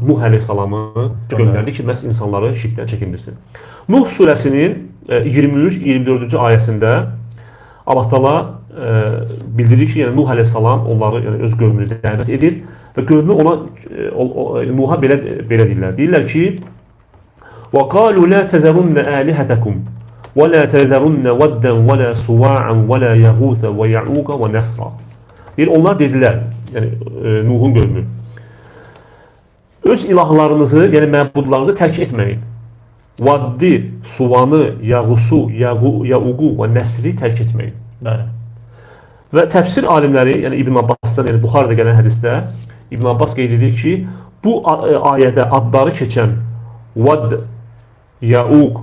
Nuh əleyhissalamı göndərdi ki, məhz insanları şirkdən çəkindirsin. Nuh surəsinin 23-24-cü ayəsində Allah Teala bildirir ki, yəni Nuh əleyhissalam onları yəni, öz qövmünü dəvət edir və qövmü ona Nuh'a belə deyirlər. Deyirlər ki: "Və qalu la tazarunna alihatakum və la tazarunna waddan və la suwa'an və la yaghutha və ya'uqa və nasra." Deyir, onlar dedilər, yəni Nuhun qövmü, öz ilahlarınızı, yəni məbudlarınızı tərk etməyin. Vaddi, Suvanı, Yağusu, Yauqu və Nəsri tərk etməyin. Bəli. Və təfsir alimləri, yəni İbn Abbasdan, yəni Buxarıda gələn hədisdə İbn Abbas qeyd edir ki, bu ayədə adları keçən Vad, Yauq,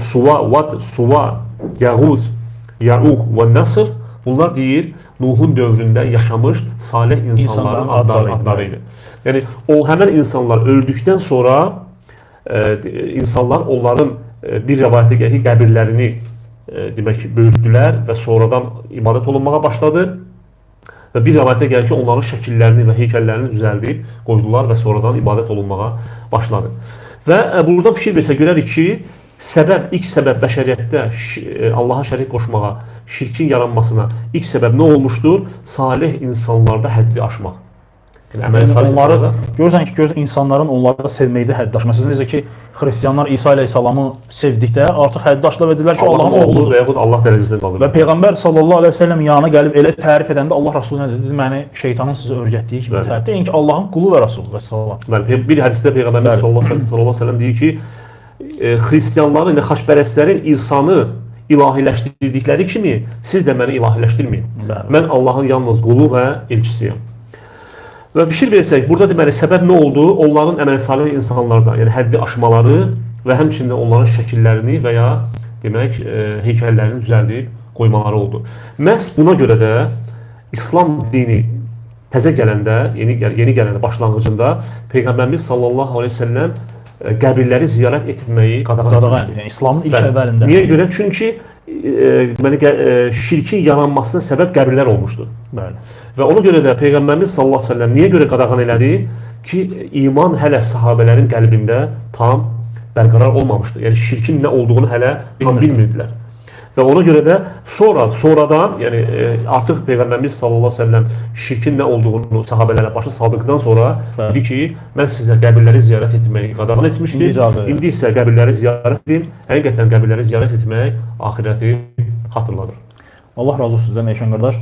Suva, Yağuz, Yauq və Nasr, bunlar deyir, Nuhun dövründə yaşamış salih insanların adları idi. Yəni, həmən insanlar öldükdən sonra insanlar onların bir rəvayətə gəlir ki, qəbirlərini demək ki, böyütdülər və sonradan ibadət olunmağa başladı. Və bir rəvayətə gəlir ki, onların şəkillərini və heykəllərini düzəldib qoydular və sonradan ibadət olunmağa başladı. Və burada fikir versə görərik ki, ilk səbəb bəşəriyyətdə Allaha şərik qoşmağa, şirkin yaranmasına ilk səbəb nə olmuşdur? Salih insanlarda həddi aşmaq. Yəni, onları görürsən ki, insanların onları sevməkdə həddi aşması. Necə ki, xristiyanlar İsa əleyhissalamı sevdikdə artıq həddi aşılıb edirlər ki, Allahın oğludur və yaxud Allah dərəcəsində qalır. Və Peyğəmbər sallallahu əleyhi və səlləm yanına gəlib elə tərif edəndə Allah Rəsulü nə dedi? Məni şeytanın sizə öyrətdiyi kimi tərif deyin ki, Allahın qulu və Rəsulu və sallallahu. Bir hədisdə Peyğəmbərimiz sallallahu əleyhi və səlləm deyir ki, xristiyanların, xaçpərəstlərin İsa'nı ilahiləşdirdikləri kimi siz də məni ilahiləşdirməyin. Mən Allahın yalnız qulu və elçisiyəm. Və fikir versək, burada deməli səbəb nə oldu? Onların əməl salih insanlarda, yəni həddi aşmaları və həmçində onların şəkillərini və ya demək heykəllərini düzəldib qoymaları oldu. Məhz buna görə də İslam dini təzə gələndə, yeni gələndə başlanğıcında Peyğəmbərimiz sallallahu əleyhi və səlləm qəbirləri ziyarət etməyi qadağan etmişdi. Yəni İslamın ilk əvvəlində. Niyə görə? Çünki şirkin yaranmasına səbəb qəbirlər olmuşdu. Və ona görə də Peyğəmbərimiz sallallahu əleyhi və səlləm niyə görə qadağan elədi ki, iman hələ sahabələrin qəlbində tam bərqərar olmamışdı. Yəni şirkin nə olduğunu hələ tam bilmirdilər. Və ona görə də sonradan, yəni artıq Peyğəmbərimiz sallallahu əleyhi və səlləm şirkin nə olduğunu sahabələrə başa saldıqdan sonra dedi ki, mən sizə qəbirləri ziyarət etməyi qadağan etmişdim. İndi isə qəbirləri ziyarət edin. Həqiqətən qəbirləri ziyarət etmək axirəti xatırladır. Allah razı olsun sizdən Eyşən qardaş.